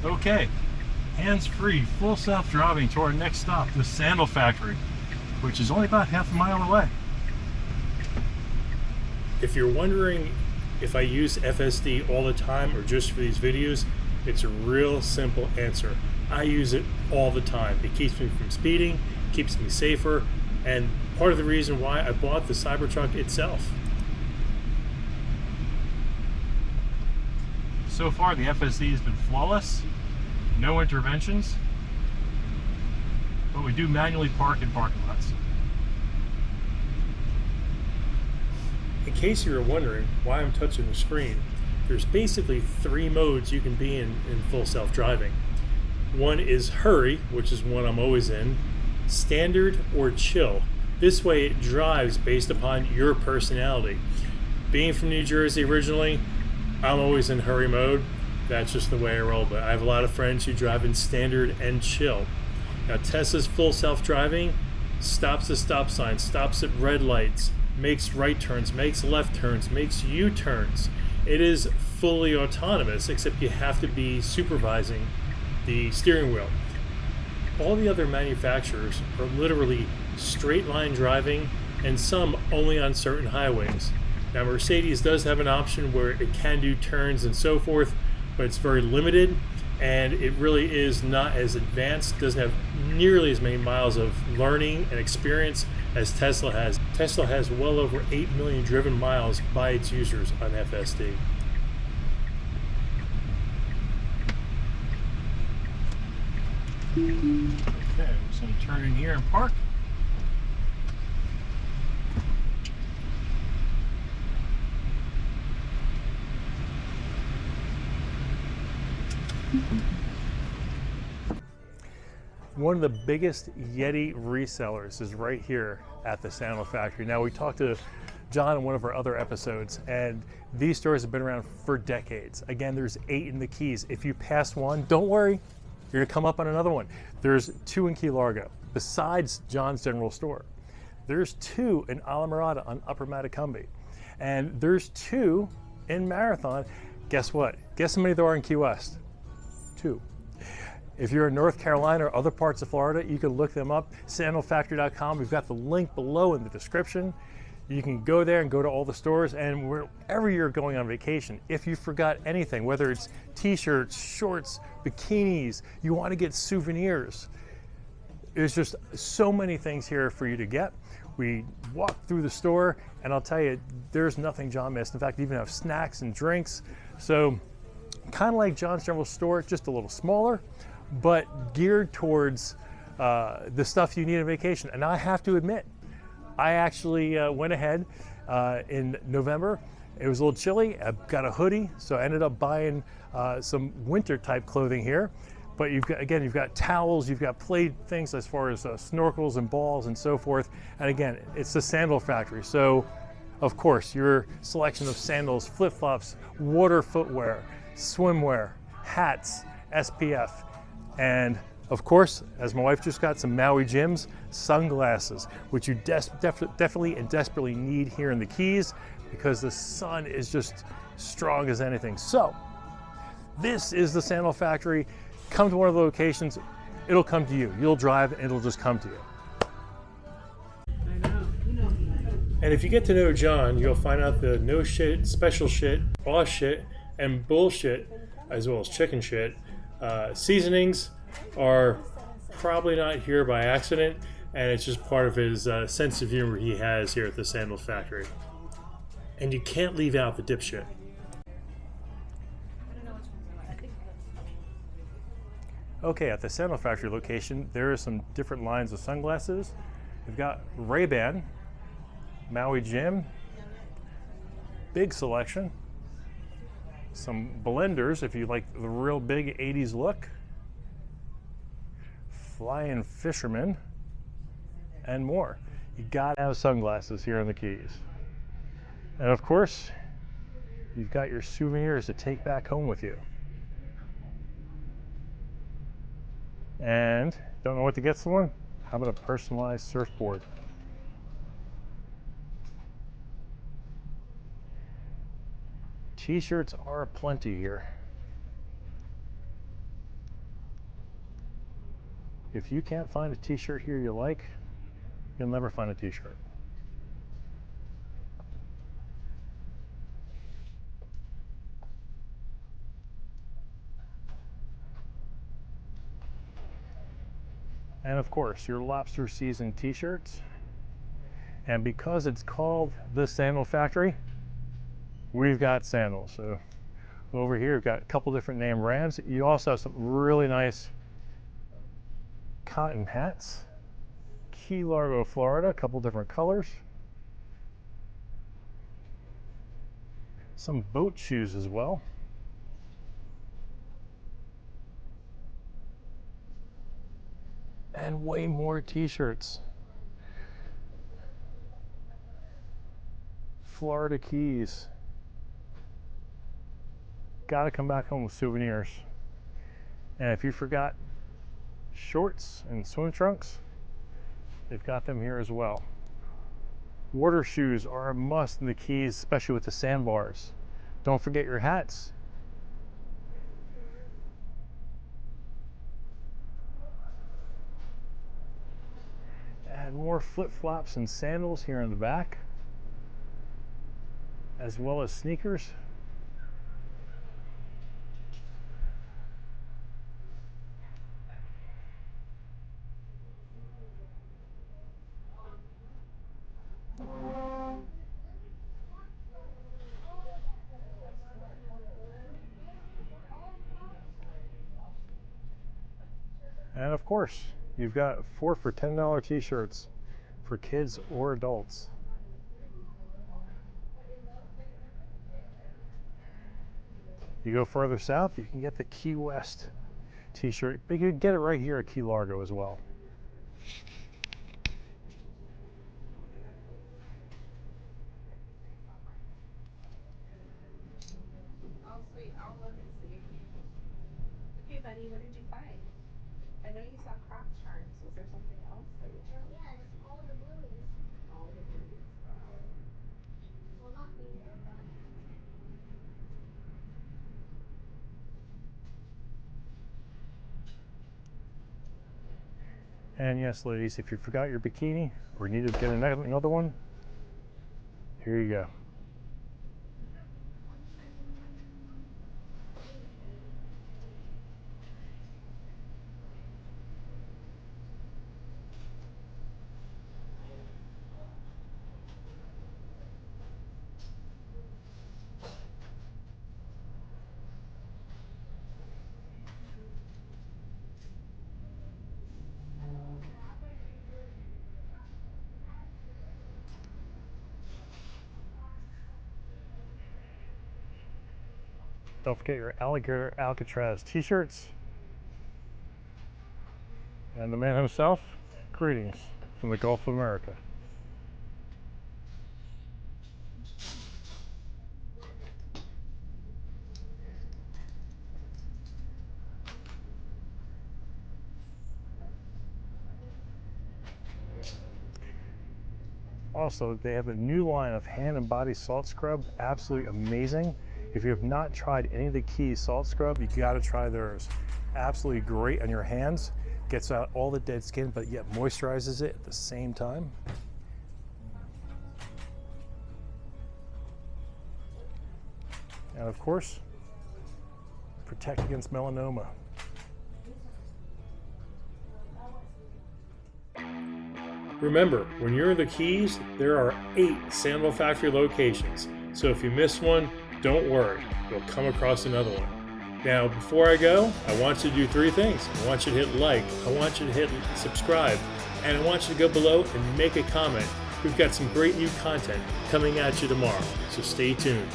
Okay, hands-free, full self-driving to our next stop, the Sandal Factory, which is only about half a mile away. If you're wondering if I use FSD all the time or just for these videos, it's a real simple answer. I use it all the time. It keeps me from speeding, keeps me safer, and part of the reason why I bought the Cybertruck itself. So far, the FSD has been flawless, no interventions, but we do manually park in parking lots. In case you were wondering why I'm touching the screen, there's basically 3 modes you can be in full self-driving. One is hurry, which is one I'm always in, standard, or chill. This way it drives based upon your personality. Being from New Jersey originally, I'm always in hurry mode. That's just the way I roll, but I have a lot of friends who drive in standard and chill. Now Tesla's full self-driving stops at stop signs, stops at red lights, makes right turns, makes left turns, makes U-turns. It is fully autonomous, except you have to be supervising the steering wheel. All the other manufacturers are literally straight line driving, and some only on certain highways. Now Mercedes does have an option where it can do turns and so forth, but it's very limited, and it really is not as advanced, doesn't have nearly as many miles of learning and experience as Tesla has. Tesla has well over 8 million driven miles by its users on FSD. Okay, so I'm turn in here and park. One of the biggest Yeti resellers is right here at the Sandal Factory. Now, we talked to John in one of our other episodes, and these stores have been around for decades. Again, there's 8 in the Keys. If you pass one, don't worry, you're gonna come up on another one. There's 2 in Key Largo, besides John's General Store. There's 2 in Alamorada on Upper Matacumbe. And there's 2 in Marathon. Guess what? Guess how many there are in Key West? 2. If you're in North Carolina or other parts of Florida, you can look them up, sandalfactory.com. We've got the link below in the description. You can go there and go to all the stores, and wherever you're going on vacation, if you forgot anything, whether it's t-shirts, shorts, bikinis, you want to get souvenirs, there's just so many things here for you to get. We walk through the store, and I'll tell you, there's nothing John missed. In fact, we even have snacks and drinks. So kind of like John's General Store, just a little smaller, but geared towards the stuff you need on vacation. And I have to admit, I actually went ahead in November. It was a little chilly. I got a hoodie, so I ended up buying some winter type clothing here. But you've got towels, you've got play things as far as snorkels and balls and so forth. And again, it's the Sandal Factory. So of course, your selection of sandals, flip-flops, water footwear, swimwear, hats, SPF, and of course, as my wife just got, some Maui Jims, sunglasses, which you definitely and desperately need here in the Keys because the sun is just strong as anything. So this is the Sandal Factory. Come to one of the locations, it'll come to you. You'll drive and it'll just come to you. And if you get to know John, you'll find out the no shit, special shit, boss shit, and bullshit, as well as chicken shit, seasonings are probably not here by accident, and it's just part of his sense of humor he has here at the Sandal Factory. And you can't leave out the dipshit. Okay, at the Sandal Factory location, there are some different lines of sunglasses. We've got Ray-Ban, Maui Jim, big selection. Some blenders if you like the real big 80s look. Flying Fisherman, and more. You gotta have sunglasses here in the Keys. And of course, you've got your souvenirs to take back home with you. And don't know what to get someone? How about a personalized surfboard? T-shirts are aplenty here. If you can't find a t-shirt here you like, you'll never find a t-shirt. And of course, your lobster season t-shirts. And because it's called the Sandal Factory, we've got sandals. So over here, we've got a couple different name brands. You also have some really nice cotton hats. Key Largo, Florida, a couple different colors. Some boat shoes as well. And way more t-shirts. Florida Keys. Gotta come back home with souvenirs. And if you forgot shorts and swim trunks, they've got them here as well. Water shoes are a must in the Keys, especially with the sandbars. Don't forget your hats. And more flip-flops and sandals here in the back, as well as sneakers. And of course, you've got 4 for $10 t-shirts for kids or adults. You go further south, you can get the Key West t-shirt, but you can get it right here at Key Largo as well. Oh, sweet. I'll look and see. Okay, buddy, what did you find? I know you saw crop charms. Was there something else that you found? Yes, all the blues. All the blues. Wow. Well, not me, but And yes, ladies, if you forgot your bikini or need to get another one, here you go. Don't forget your alligator Alcatraz t-shirts. And the man himself, greetings from the Gulf of America. Also, they have a new line of hand and body salt scrub, absolutely amazing. If you have not tried any of the Key salt scrub, you gotta try theirs. Absolutely great on your hands, gets out all the dead skin, but yet moisturizes it at the same time. And of course, protect against melanoma. Remember, when you're in the Keys, there are 8 Sandal Factory locations. So if you miss one, don't worry, you'll come across another one. Now, before I go, I want you to do 3 things. I want you to hit like, I want you to hit subscribe, and I want you to go below and make a comment. We've got some great new content coming at you tomorrow, so stay tuned.